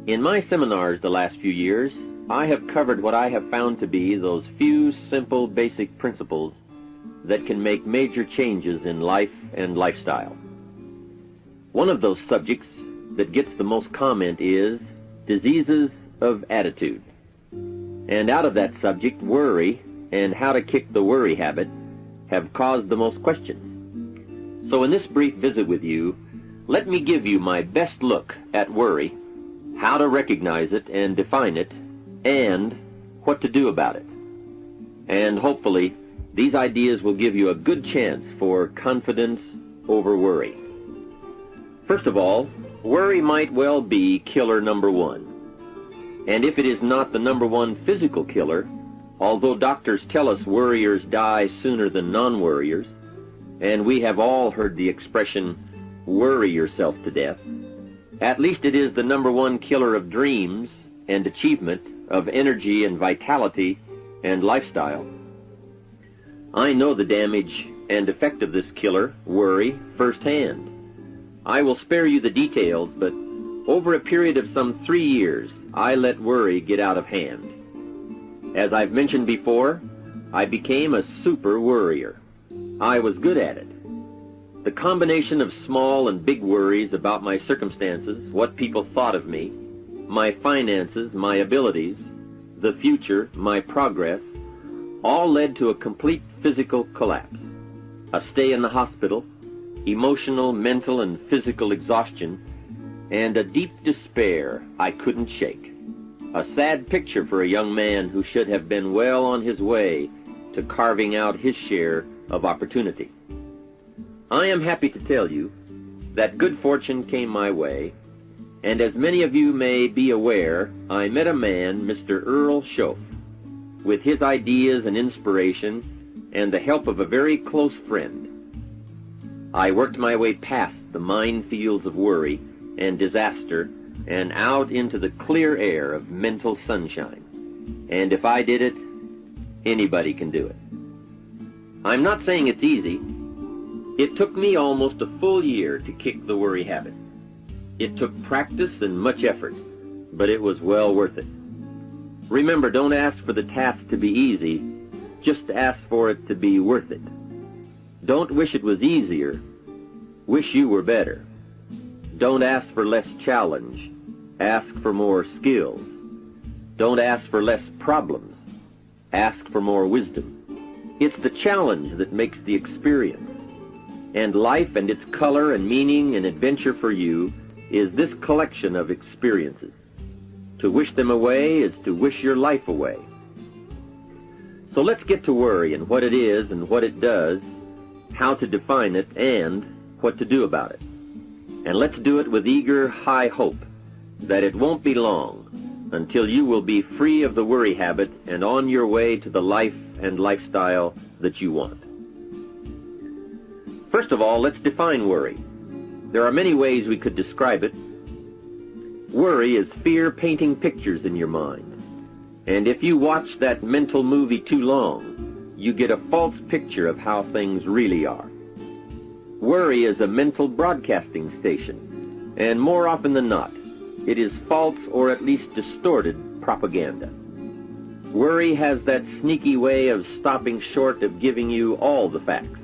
In my seminars the last few years, I have covered what I have found to be those few simple basic principles that can make major changes in life and lifestyle. One of those subjects that gets the most comment is diseases of attitude. And out of that subject, worry and how to kick the worry habit have caused the most questions. So in this brief visit with you, let me give you my best look at worry, how to recognize it and define it, and what to do about it. And hopefully, these ideas will give you a good chance for confidence over worry. First of all, worry might well be killer number one. And if it is not the number one physical killer, although doctors tell us worriers die sooner than non-worriers, and we have all heard the expression, worry yourself to death, at least it is the number one killer of dreams and achievement, of energy and vitality and lifestyle. I know the damage and effect of this killer, worry, firsthand. I will spare you the details, but over a period of some 3 years, I let worry get out of hand. As I've mentioned before, I became a super worrier. I was good at it. The combination of small and big worries about my circumstances, what people thought of me, my finances, my abilities, the future, my progress, all led to a complete physical collapse, a stay in the hospital, emotional, mental, and physical exhaustion, and a deep despair I couldn't shake. A sad picture for a young man who should have been well on his way to carving out his share of opportunity. I am happy to tell you that good fortune came my way, and as many of you may be aware, I met a man, Mr. Earl Schoaf, with his ideas and inspiration and the help of a very close friend. I worked my way past the minefields of worry and disaster and out into the clear air of mental sunshine. And if I did it, anybody can do it. I'm not saying it's easy. It took me almost a full year to kick the worry habit. It took practice and much effort, but it was well worth it. Remember, don't ask for the task to be easy, just ask for it to be worth it. Don't wish it was easier, wish you were better. Don't ask for less challenge, ask for more skills. Don't ask for less problems, ask for more wisdom. It's the challenge that makes the experience. And life and its color and meaning and adventure for you is this collection of experiences. To wish them away is to wish your life away. So let's get to worry and what it is and what it does, how to define it, and what to do about it. And let's do it with eager, high hope that it won't be long until you will be free of the worry habit and on your way to the life and lifestyle that you want. First of all, let's define worry. There are many ways we could describe it. Worry is fear painting pictures in your mind. And if you watch that mental movie too long, you get a false picture of how things really are. Worry is a mental broadcasting station, and more often than not, it is false or at least distorted propaganda. Worry has that sneaky way of stopping short of giving you all the facts.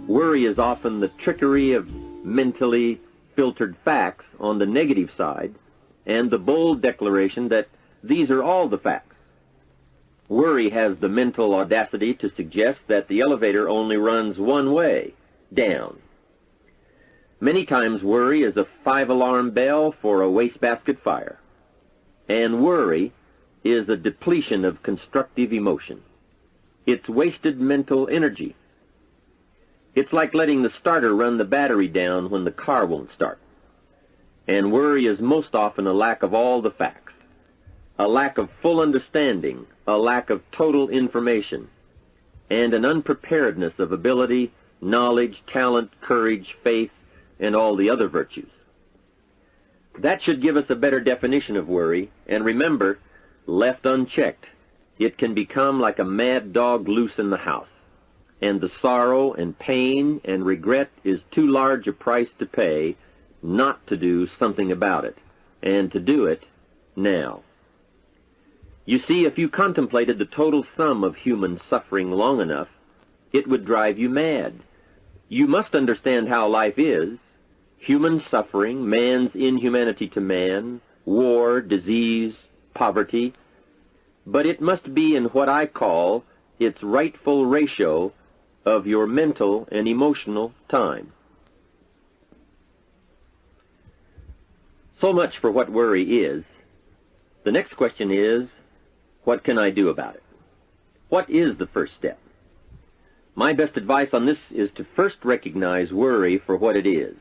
Worry is often the trickery of mentally filtered facts on the negative side and the bold declaration that these are all the facts. Worry has the mental audacity to suggest that the elevator only runs one way, down. Many times worry is a 5-alarm bell for a wastebasket fire. And worry is a depletion of constructive emotion. It's wasted mental energy. It's like letting the starter run the battery down when the car won't start. And worry is most often a lack of all the facts, a lack of full understanding, a lack of total information, and an unpreparedness of ability, knowledge, talent, courage, faith, and all the other virtues. That should give us a better definition of worry, and remember, left unchecked, it can become like a mad dog loose in the house, and the sorrow and pain and regret is too large a price to pay not to do something about it, and to do it now. You see, if you contemplated the total sum of human suffering long enough, it would drive you mad. You must understand how life is. Human suffering, man's inhumanity to man, war, disease, poverty. But it must be in what I call its rightful ratio of your mental and emotional time. So much for what worry is. The next question is, what can I do about it? What is the first step? My best advice on this is to first recognize worry for what it is,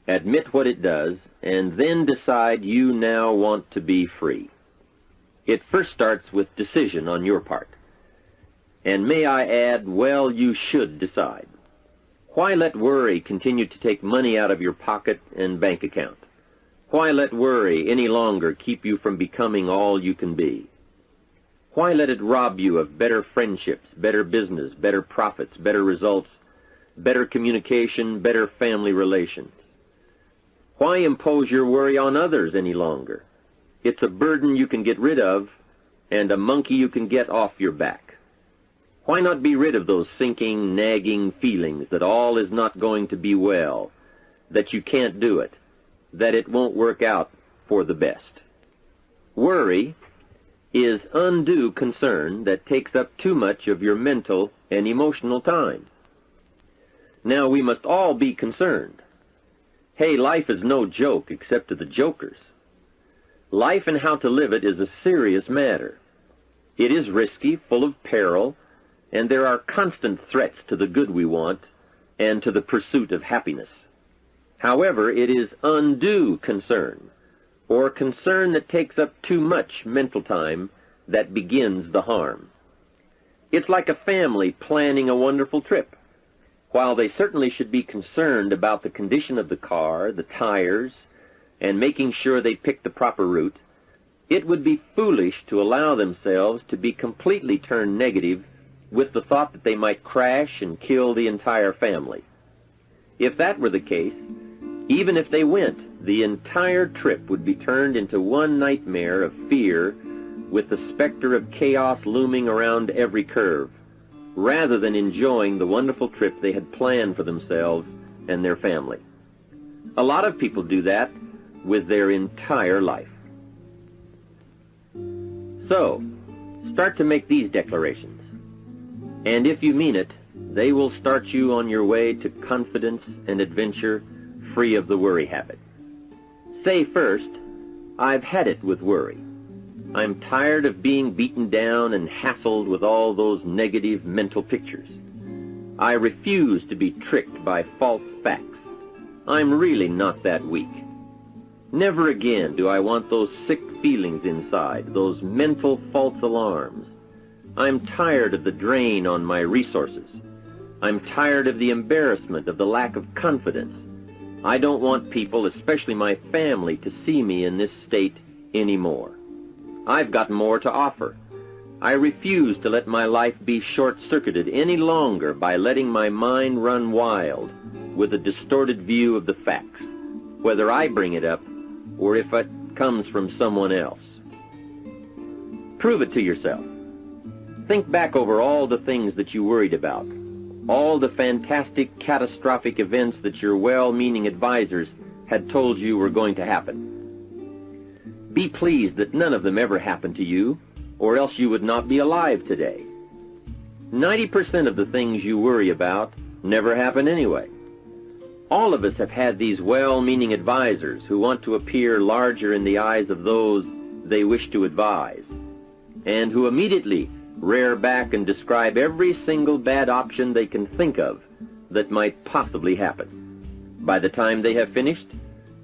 admit what it does, and then decide you now want to be free. It first starts with decision on your part. And may I add, well, you should decide. Why let worry continue to take money out of your pocket and bank account? Why let worry any longer keep you from becoming all you can be? Why let it rob you of better friendships, better business, better profits, better results, better communication, better family relations? Why impose your worry on others any longer? It's a burden you can get rid of and a monkey you can get off your back. Why not be rid of those sinking, nagging feelings that all is not going to be well, that you can't do it, that it won't work out for the best? Worry is undue concern that takes up too much of your mental and emotional time. Now, we must all be concerned. Hey, life is no joke except to the jokers. Life and how to live it is a serious matter. It is risky, full of peril, and there are constant threats to the good we want and to the pursuit of happiness. However, it is undue concern, or concern that takes up too much mental time, that begins the harm. It's like a family planning a wonderful trip. While they certainly should be concerned about the condition of the car, the tires, and making sure they pick the proper route, it would be foolish to allow themselves to be completely turned negative with the thought that they might crash and kill the entire family. If that were the case, even if they went, the entire trip would be turned into one nightmare of fear with the specter of chaos looming around every curve, rather than enjoying the wonderful trip they had planned for themselves and their family. A lot of people do that with their entire life. So, start to make these declarations. And if you mean it, they will start you on your way to confidence and adventure, free of the worry habit. Say first, I've had it with worry. I'm tired of being beaten down and hassled with all those negative mental pictures. I refuse to be tricked by false facts. I'm really not that weak. Never again do I want those sick feelings inside, those mental false alarms. I'm tired of the drain on my resources. I'm tired of the embarrassment of the lack of confidence. I don't want people, especially my family, to see me in this state anymore. I've got more to offer. I refuse to let my life be short-circuited any longer by letting my mind run wild with a distorted view of the facts, whether I bring it up or if it comes from someone else. Prove it to yourself. Think back over all the things that you worried about, all the fantastic, catastrophic events that your well-meaning advisors had told you were going to happen. Be pleased that none of them ever happened to you, or else you would not be alive today. 90% of the things you worry about never happen anyway. All of us have had these well-meaning advisors who want to appear larger in the eyes of those they wish to advise, and who immediately rear back and describe every single bad option they can think of that might possibly happen. By the time they have finished,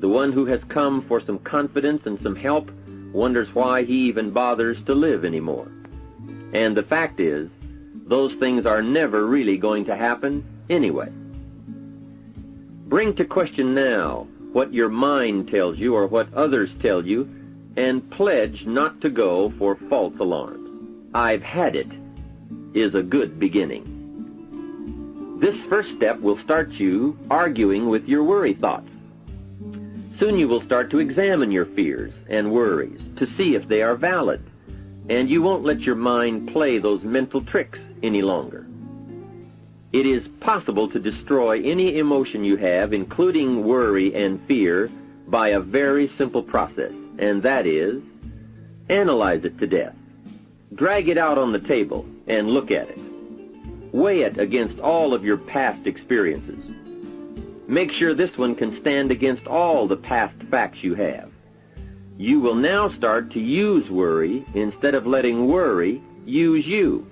the one who has come for some confidence and some help wonders why he even bothers to live anymore. And the fact is, those things are never really going to happen anyway. Bring to question now what your mind tells you or what others tell you, and pledge not to go for false alarms. I've had it is a good beginning. This first step will start you arguing with your worry thoughts. Soon you will start to examine your fears and worries to see if they are valid, and you won't let your mind play those mental tricks any longer. It is possible to destroy any emotion you have, including worry and fear, by a very simple process, and that is, analyze it to death. Drag it out on the table and look at it. Weigh it against all of your past experiences. Make sure this one can stand against all the past facts you have. You will now start to use worry instead of letting worry use you.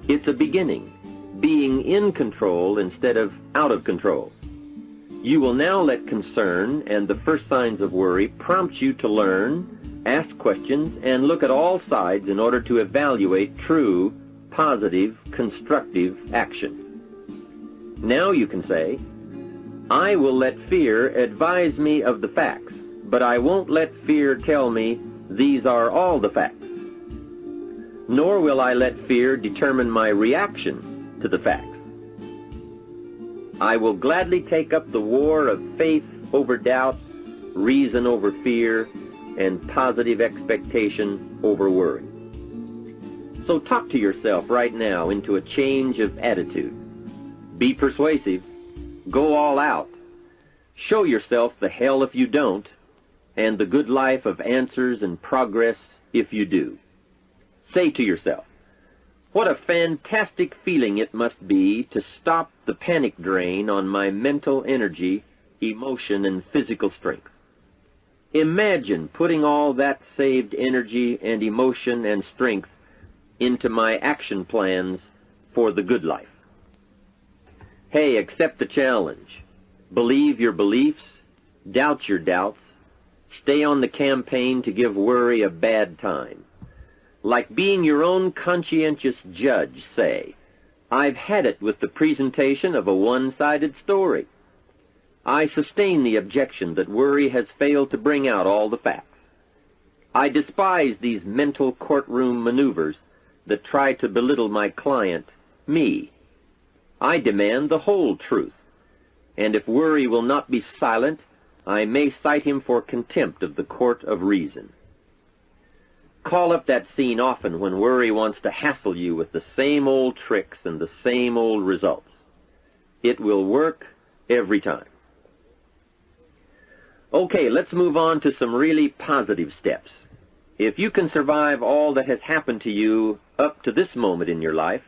It's a beginning, being in control instead of out of control. You will now let concern and the first signs of worry prompt you to learn, ask questions, and look at all sides in order to evaluate true, positive, constructive action. Now you can say, I will let fear advise me of the facts, but I won't let fear tell me these are all the facts. Nor will I let fear determine my reaction to the facts. I will gladly take up the war of faith over doubt, reason over fear, and positive expectation over worry. So talk to yourself right now into a change of attitude. Be persuasive. Go all out. Show yourself the hell if you don't, and the good life of answers and progress if you do. Say to yourself, what a fantastic feeling it must be to stop the panic drain on my mental energy, emotion, and physical strength. Imagine putting all that saved energy and emotion and strength into my action plans for the good life. Hey, accept the challenge. Believe your beliefs, doubt your doubts, stay on the campaign to give worry a bad time. Like being your own conscientious judge, say, I've had it with the presentation of a one-sided story. I sustain the objection that worry has failed to bring out all the facts. I despise these mental courtroom maneuvers that try to belittle my client, me. I demand the whole truth, and if worry will not be silent, I may cite him for contempt of the court of reason. Call up that scene often when worry wants to hassle you with the same old tricks and the same old results. It will work every time. Okay, let's move on to some really positive steps. If you can survive all that has happened to you up to this moment in your life,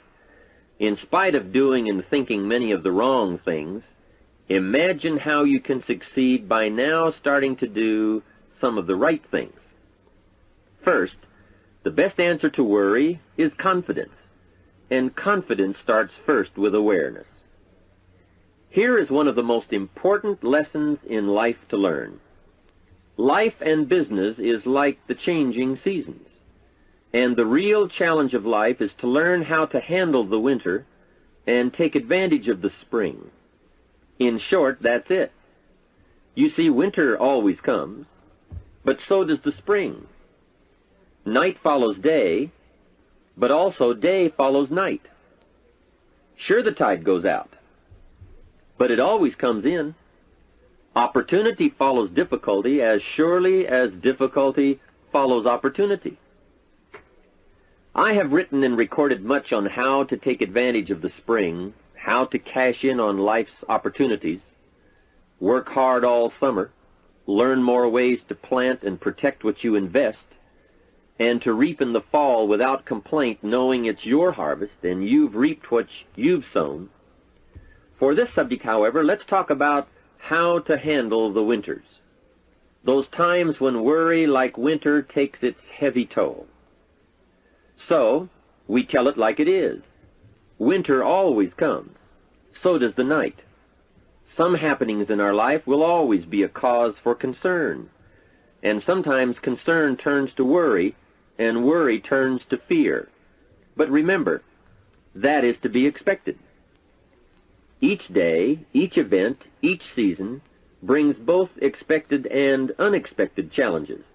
in spite of doing and thinking many of the wrong things, imagine how you can succeed by now starting to do some of the right things. First, the best answer to worry is confidence, and confidence starts first with awareness. Here is one of the most important lessons in life to learn. Life and business is like the changing seasons, and the real challenge of life is to learn how to handle the winter and take advantage of the spring. In short, that's it. You see, winter always comes, but so does the spring. Night follows day, but also day follows night. Sure, the tide goes out, but it always comes in. Opportunity follows difficulty as surely as difficulty follows opportunity. I have written and recorded much on how to take advantage of the spring, how to cash in on life's opportunities, work hard all summer, learn more ways to plant and protect what you invest, and to reap in the fall without complaint, knowing it's your harvest and you've reaped what you've sown. For this subject, however, let's talk about how to handle the winters, those times when worry, like winter, takes its heavy toll. So, we tell it like it is. Winter always comes. So does the night. Some happenings in our life will always be a cause for concern, and sometimes concern turns to worry, and worry turns to fear. But remember, that is to be expected. Each day, each event, each season brings both expected and unexpected challenges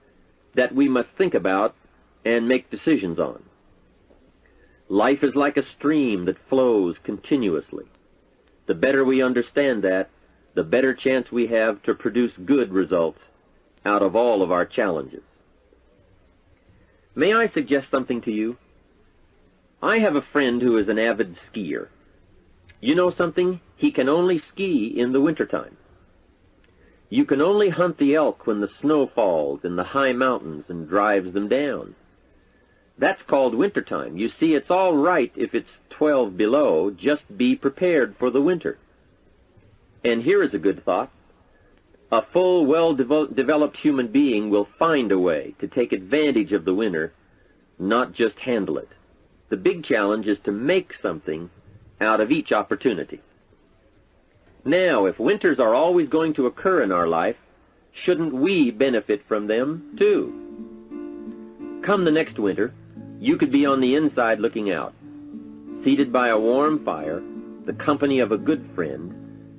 that we must think about and make decisions on. Life is like a stream that flows continuously. The better we understand that, the better chance we have to produce good results out of all of our challenges. May I suggest something to you? I have a friend who is an avid skier. You know something? He can only ski in the wintertime. You can only hunt the elk when the snow falls in the high mountains and drives them down. That's called wintertime. You see, it's all right if it's 12 below. Just be prepared for the winter. And here is a good thought. A full, well-developed human being will find a way to take advantage of the winter, not just handle it. The big challenge is to make something out of each opportunity. Now, if winters are always going to occur in our life, shouldn't we benefit from them too? Come the next winter, you could be on the inside looking out, seated by a warm fire, the company of a good friend,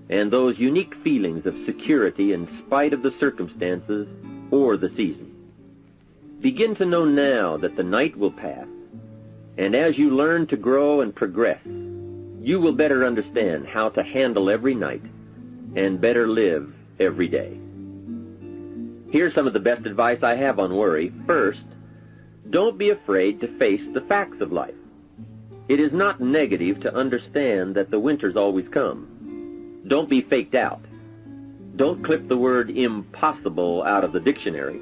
and those unique feelings of security in spite of the circumstances or the season. Begin to know now that the night will pass, and as you learn to grow and progress, you will better understand how to handle every night and better live every day. Here's some of the best advice I have on worry. First, don't be afraid to face the facts of life. It is not negative to understand that the winters always come. Don't be faked out. Don't clip the word impossible out of the dictionary.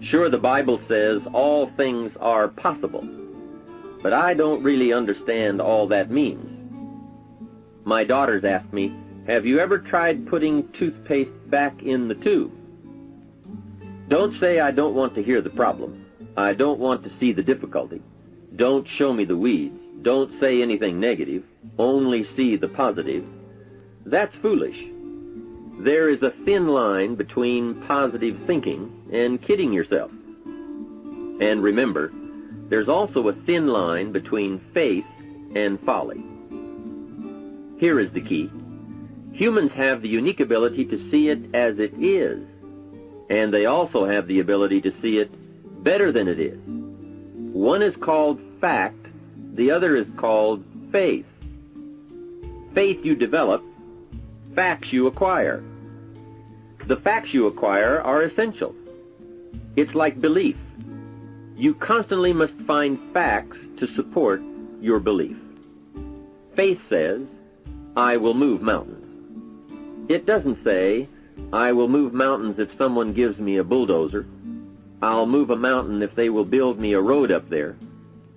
Sure, the Bible says all things are possible, but I don't really understand all that means. My daughters ask me, have you ever tried putting toothpaste back in the tube? Don't say I don't want to hear the problem. I don't want to see the difficulty. Don't show me the weeds. Don't say anything negative. Only see the positive. That's foolish. There is a thin line between positive thinking and kidding yourself. And remember, there's also a thin line between faith and folly. Here is the key. Humans have the unique ability to see it as it is, and they also have the ability to see it better than it is. One is called fact, the other is called faith. Faith you develop, facts you acquire. The facts you acquire are essential. It's like belief. You constantly must find facts to support your belief. Faith says, I will move mountains. It doesn't say, I will move mountains if someone gives me a bulldozer. I'll move a mountain if they will build me a road up there,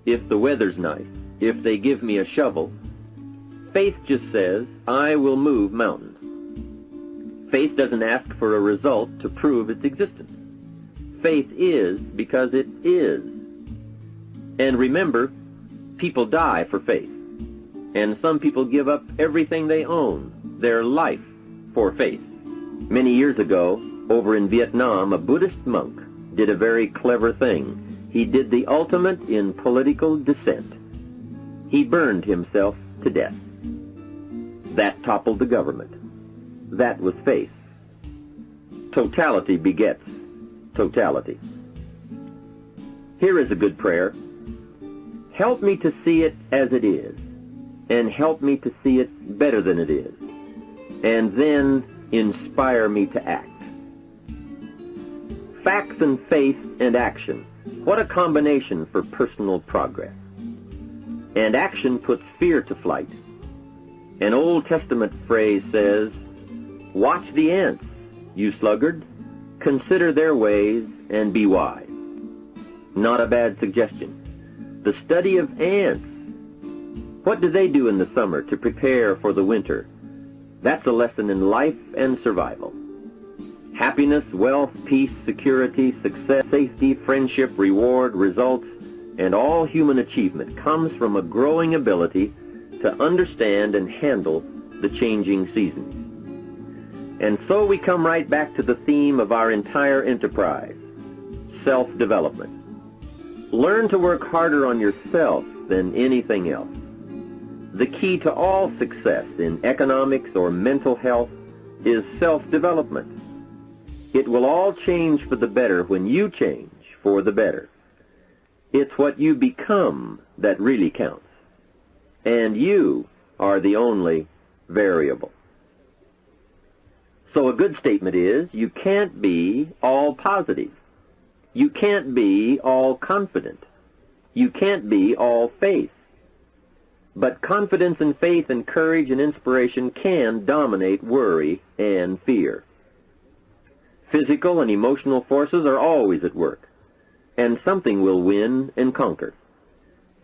if the weather's nice, if they give me a shovel. Faith just says, I will move mountains. Faith doesn't ask for a result to prove its existence. Faith is because it is. And remember, people die for faith. And some people give up everything they own, their life, for faith. Many years ago, over in Vietnam, a Buddhist monk did a very clever thing. He did the ultimate in political dissent. He burned himself to death. That toppled the government. That was faith. Totality begets totality. Here is a good prayer. Help me to see it as it is, and help me to see it better than it is, and then inspire me to act. Facts and faith and action. What a combination for personal progress. And action puts fear to flight. An Old Testament phrase says, watch the ants, you sluggard. Consider their ways and be wise. Not a bad suggestion. The study of ants. What do they do in the summer to prepare for the winter? That's a lesson in life and survival. Happiness, wealth, peace, security, success, safety, friendship, reward, results, and all human achievement comes from a growing ability to understand and handle the changing seasons. And so we come right back to the theme of our entire enterprise, self-development. Learn to work harder on yourself than anything else. The key to all success in economics or mental health is self-development. It will all change for the better when you change for the better. It's what you become that really counts. And you are the only variable. So a good statement is, you can't be all positive. You can't be all confident. You can't be all faith. But confidence and faith and courage and inspiration can dominate worry and fear. Physical and emotional forces are always at work, and something will win and conquer.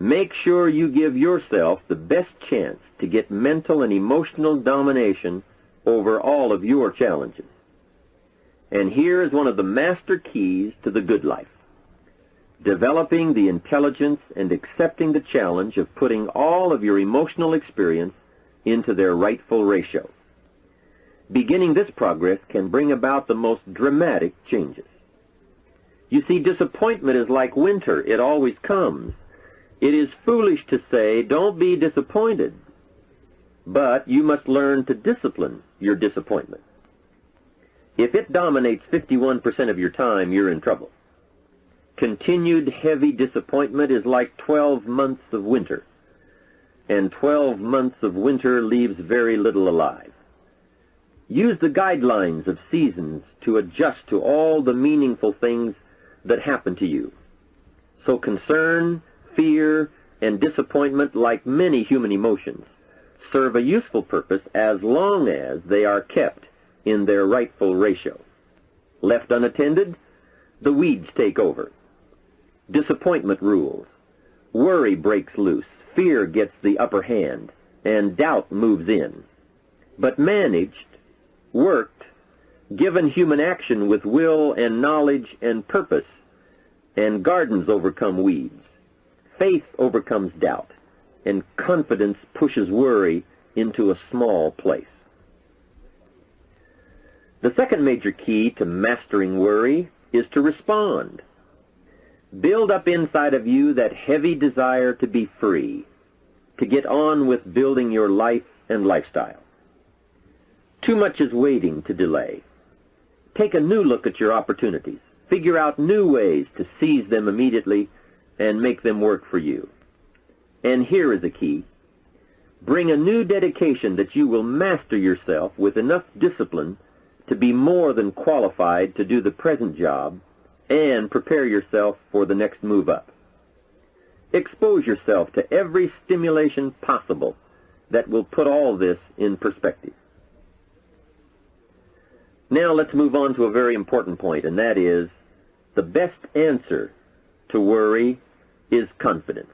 Make sure you give yourself the best chance to get mental and emotional domination over all of your challenges. And here is one of the master keys to the good life: developing the intelligence and accepting the challenge of putting all of your emotional experience into their rightful ratio. Beginning this progress can bring about the most dramatic changes. You see, disappointment is like winter. It always comes. It is foolish to say, don't be disappointed. But you must learn to discipline your disappointment. If it dominates 51% of your time, you're in trouble. Continued heavy disappointment is like 12 months of winter, and 12 months of winter leaves very little alive. Use the guidelines of seasons to adjust to all the meaningful things that happen to you. So concern, fear, and disappointment, like many human emotions, serve a useful purpose as long as they are kept in their rightful ratio. Left unattended, the weeds take over. Disappointment rules. Worry breaks loose. Fear gets the upper hand, and doubt moves in. But managed, worked, given human action with will and knowledge and purpose, and gardens overcome weeds. Faith overcomes doubt, and confidence pushes worry into a small place. The second major key to mastering worry is to respond. Build up inside of you that heavy desire to be free, to get on with building your life and lifestyle. Too much is waiting to delay. Take a new look at your opportunities. Figure out new ways to seize them immediately and make them work for you. And here is a key. Bring a new dedication that you will master yourself with enough discipline to be more than qualified to do the present job and prepare yourself for the next move up. Expose yourself to every stimulation possible that will put all this in perspective. Now let's move on to a very important point, and that is the best answer to worry is confidence.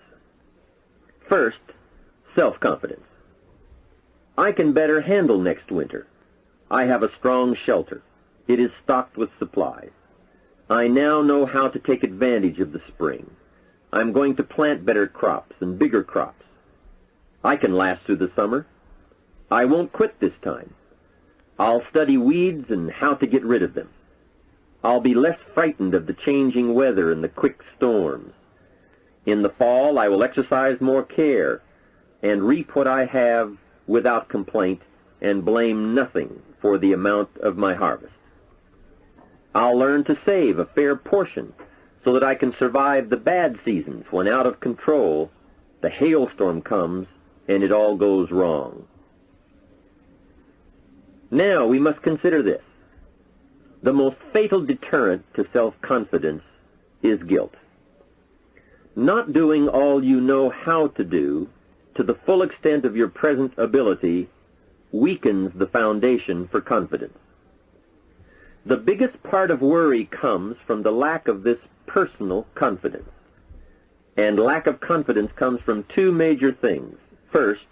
First, self-confidence. I can better handle next winter. I have a strong shelter. It is stocked with supplies. I now know how to take advantage of the spring. I'm going to plant better crops and bigger crops. I can last through the summer. I won't quit this time. I'll study weeds and how to get rid of them. I'll be less frightened of the changing weather and the quick storms. In the fall, I will exercise more care and reap what I have without complaint and blame nothing for the amount of my harvest. I'll learn to save a fair portion so that I can survive the bad seasons when out of control the hailstorm comes and it all goes wrong. Now we must consider this. The most fatal deterrent to self-confidence is guilt. Not doing all you know how to do to the full extent of your present ability weakens the foundation for confidence. The biggest part of worry comes from the lack of this personal confidence. And lack of confidence comes from two major things. First,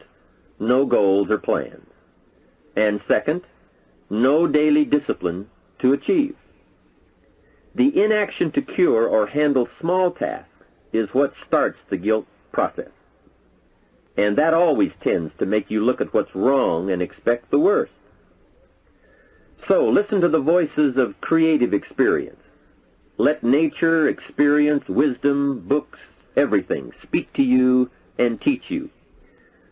no goals or plans. And second, no daily discipline to achieve. The inaction to cure or handle small tasks is what starts the guilt process. And that always tends to make you look at what's wrong and expect the worst. So listen to the voices of creative experience. Let nature, experience, wisdom, books, everything speak to you and teach you.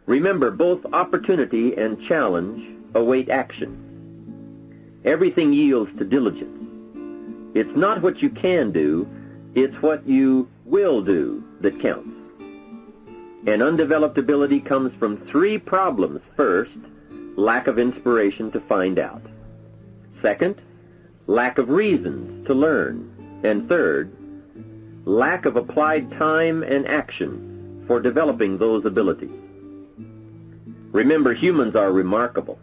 Remember, both opportunity and challenge await action. Everything yields to diligence. It's not what you can do, it's what you will do that counts. And undeveloped ability comes from three problems. First, lack of inspiration to find out. Second, lack of reasons to learn. And third, lack of applied time and action for developing those abilities. Remember, humans are remarkable,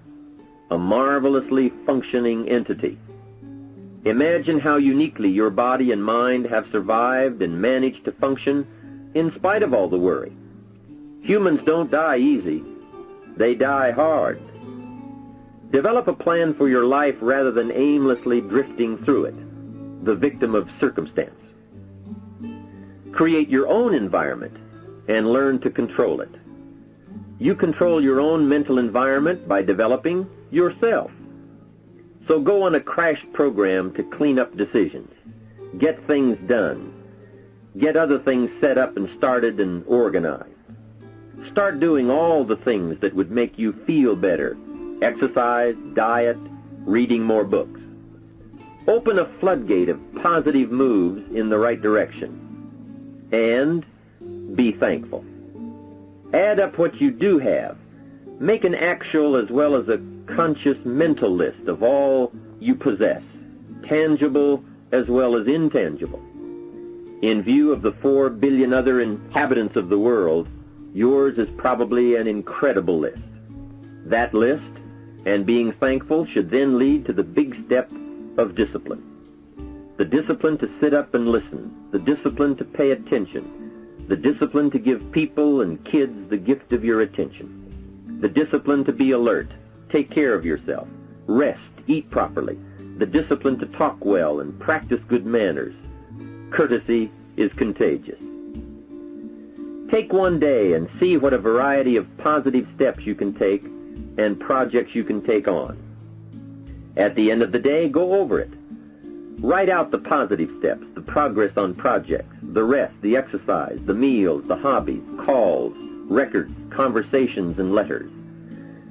a marvelously functioning entity. Imagine how uniquely your body and mind have survived and managed to function in spite of all the worry. Humans don't die easy. They die hard. Develop a plan for your life rather than aimlessly drifting through it, the victim of circumstance. Create your own environment and learn to control it. You control your own mental environment by developing yourself. So go on a crash program to clean up decisions, get things done, get other things set up and started and organized. Start doing all the things that would make you feel better: exercise, diet, reading more books. Open a floodgate of positive moves in the right direction. And be thankful. Add up what you do have. Make an actual as well as a conscious mental list of all you possess, tangible as well as intangible. In view of the 4 billion other inhabitants of the world, yours is probably an incredible list. That list and being thankful should then lead to the big step of discipline. The discipline to sit up and listen, the discipline to pay attention, the discipline to give people and kids the gift of your attention, the discipline to be alert, take care of yourself, rest, eat properly, the discipline to talk well and practice good manners. Courtesy is contagious. Take one day and see what a variety of positive steps you can take and projects you can take on. At the end of the day, go over it. Write out the positive steps, the progress on projects, the rest, the exercise, the meals, the hobbies, calls, records, conversations, and letters.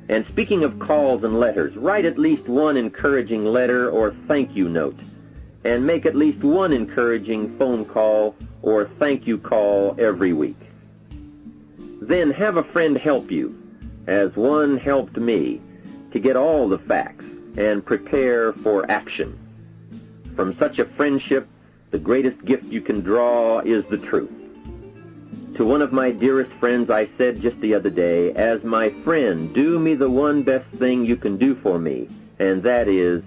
And speaking of calls and letters, write at least one encouraging letter or thank you note, and make at least one encouraging phone call or thank you call every week. Then have a friend help you, as one helped me, to get all the facts and prepare for action. From such a friendship, the greatest gift you can draw is the truth. To one of my dearest friends I said just the other day, as my friend, do me the one best thing you can do for me, and that is,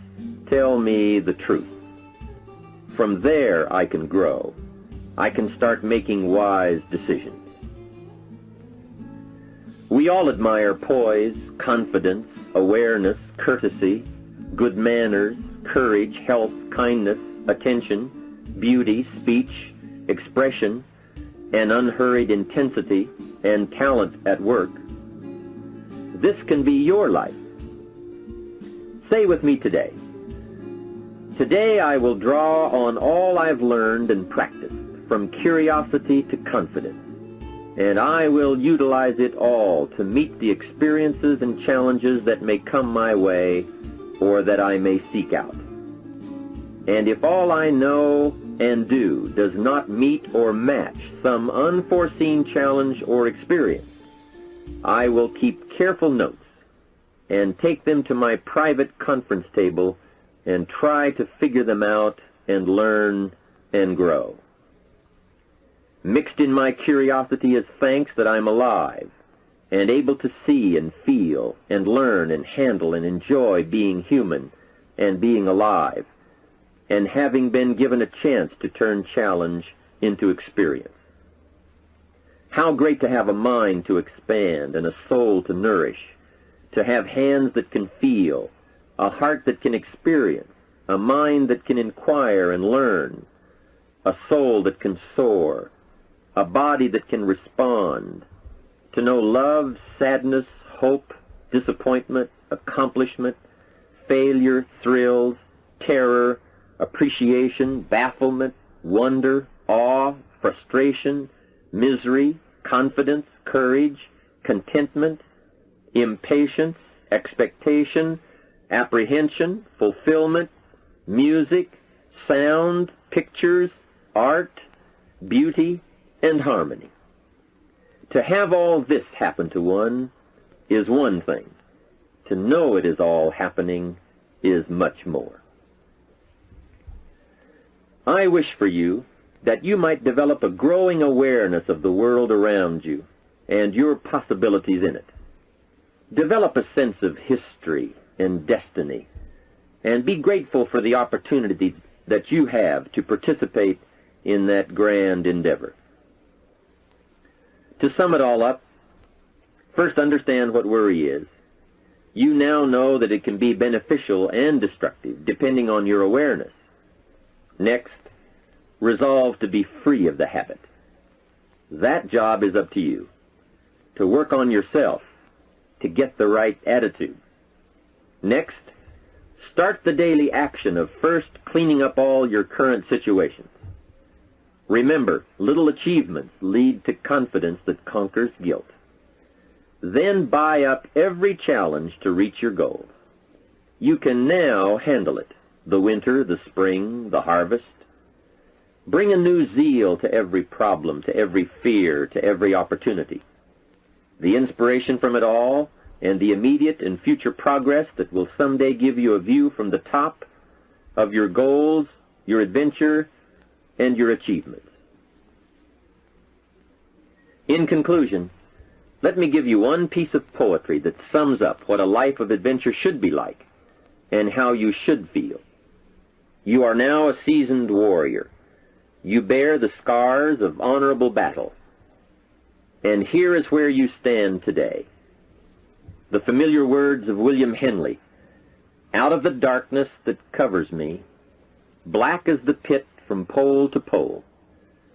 tell me the truth. From there I can grow. I can start making wise decisions. We all admire poise, confidence, awareness, courtesy, good manners, courage, health, kindness, attention, beauty, speech, expression, and unhurried intensity, and talent at work. This can be your life. Say with me today, today I will draw on all I've learned and practiced, from curiosity to confidence, and I will utilize it all to meet the experiences and challenges that may come my way or that I may seek out. And if all I know and do does not meet or match some unforeseen challenge or experience, I will keep careful notes and take them to my private conference table and try to figure them out and learn and grow. Mixed in my curiosity is thanks that I'm alive and able to see and feel and learn and handle and enjoy being human and being alive, and having been given a chance to turn challenge into experience. How great to have a mind to expand and a soul to nourish, to have hands that can feel, a heart that can experience, a mind that can inquire and learn, a soul that can soar, a body that can respond, to know love, sadness, hope, disappointment, accomplishment, failure, thrills, terror, appreciation, bafflement, wonder, awe, frustration, misery, confidence, courage, contentment, impatience, expectation, apprehension, fulfillment, music, sound, pictures, art, beauty, and harmony. To have all this happen to one is one thing. To know it is all happening is much more. I wish for you that you might develop a growing awareness of the world around you and your possibilities in it. Develop a sense of history and destiny, and be grateful for the opportunities that you have to participate in that grand endeavor. To sum it all up, first understand what worry is. You now know that it can be beneficial and destructive depending on your awareness. Next, resolve to be free of the habit. That job is up to you, to work on yourself, to get the right attitude. Next, start the daily action of first cleaning up all your current situations. Remember, little achievements lead to confidence that conquers guilt. Then buy up every challenge to reach your goals. You can now handle it, the winter, the spring, the harvest. Bring a new zeal to every problem, to every fear, to every opportunity. The inspiration from it all and the immediate and future progress that will someday give you a view from the top of your goals, your adventure, and your achievements. In conclusion, let me give you one piece of poetry that sums up what a life of adventure should be like and how you should feel. You are now a seasoned warrior. You bear the scars of honorable battle. And here is where you stand today. The familiar words of William Henley, "Out of the darkness that covers me, black as the pit from pole to pole,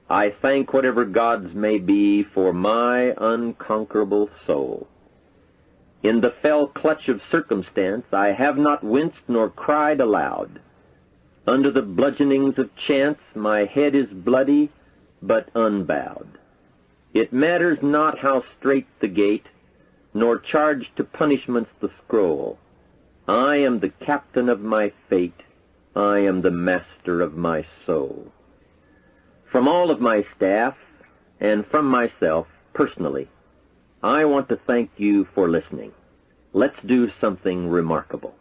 I thank whatever gods may be for my unconquerable soul. In the fell clutch of circumstance I have not winced nor cried aloud. Under the bludgeonings of chance my head is bloody but unbowed. It matters not how strait the gate, nor charged to punishments the scroll. I am the captain of my fate, I am the master of my soul." From all of my staff, and from myself, personally, I want to thank you for listening. Let's do something remarkable.